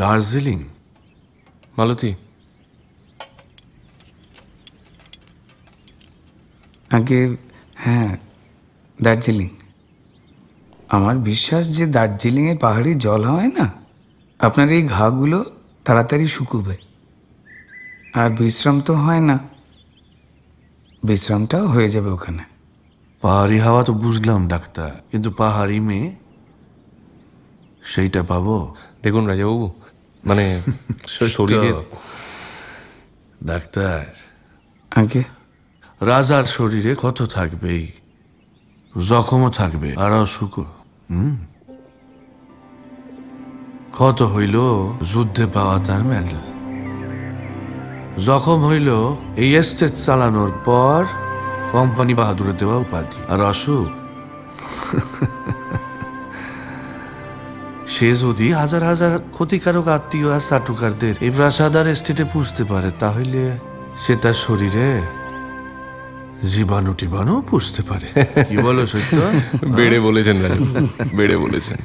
দার্জিলিং? মালতী, আগে হ্যাঁ, দার্জিলিং। আমার বিশ্বাস যে দার্জিলিংয়ের পাহাড়ি জল হয় না, আপনার এই ঘাগুলো তাড়াতাড়ি শুকুবে। আর বিশ্রাম তো হয় না, বিশ্রামটাও হয়ে যাবে ওখানে। পাহাড়ি হাওয়া তো বুঝলাম ডাক্তার, কিন্তু পাহাড়ি মেয়ে সেইটা পাবো? দেখুন রাজাবাবু, মানে শরীরে ডাক্তার, আগে রাজার শরীরে ক্ষত থাকবেই, জখমও থাকবে, আর অসুখও। ক্ষত হইল যুদ্ধে পাওয়া তার মেডেল, জখম হইল এই এস্টেট চালানোর পর কোম্পানি বাহাদুরের দেওয়া উপাধি, আর অসুখ সে যদি হাজার হাজার ক্ষতিকারক আত্মীয় আর চাটুকারদের এই প্রাসাদার এস্টেটে পুষতে পারে, তাহলে সে তার শরীরে জীবাণু টিবাণু পুষতে পারে। কি বলো সত্য? বেড়ে বলেছেন রাজু, বেড়ে বলেছেন।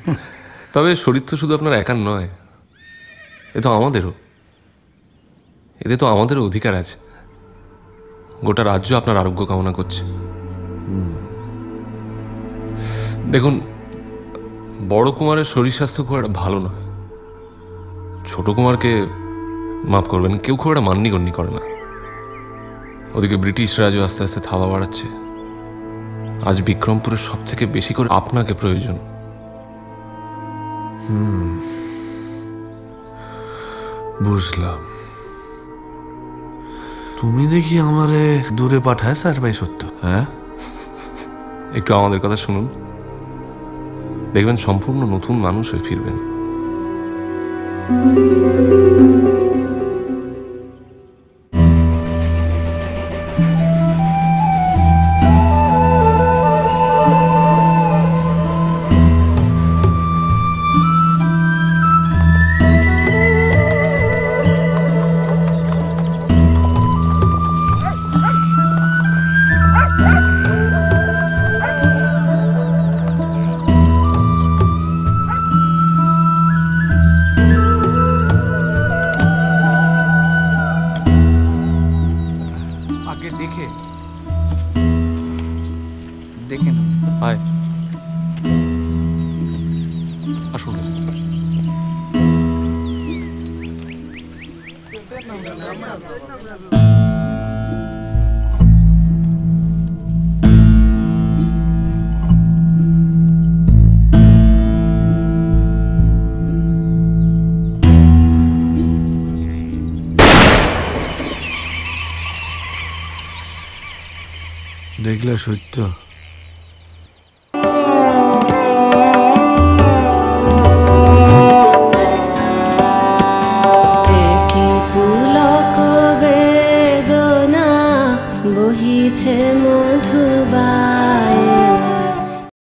তবে শরীর তো শুধু আপনার একার নয়, এ তো আমাদেরও। এতে তো আমাদেরও অধিকার আছে। গোটা রাজ্য আপনার আরোগ্য কামনা করছে। দেখুন, বড় কুমারের শরীর স্বাস্থ্য খুব একটা ভালো নয়। ছোট কুমারকে মাফ করবেন, কেউ খুব একটা মান্যগণ্য করে না। ওদিকে ব্রিটিশ রাজও আস্তে আস্তে থাবা বাড়াচ্ছে। আজ বিক্রমপুরের সব থেকে বেশি করে আপনাকে প্রয়োজন। বুঝলাম। তুমি দেখি আমারে দূরে পাঠায় স্যার ভাই সত্য। হ্যাঁ, একটু আমাদের কথা শুনুন, দেখবেন সম্পূর্ণ নতুন মানুষ হয়ে ফিরবেন। আগে দেখে দেখে না। আয়, আসুন। দেখলে সত্য?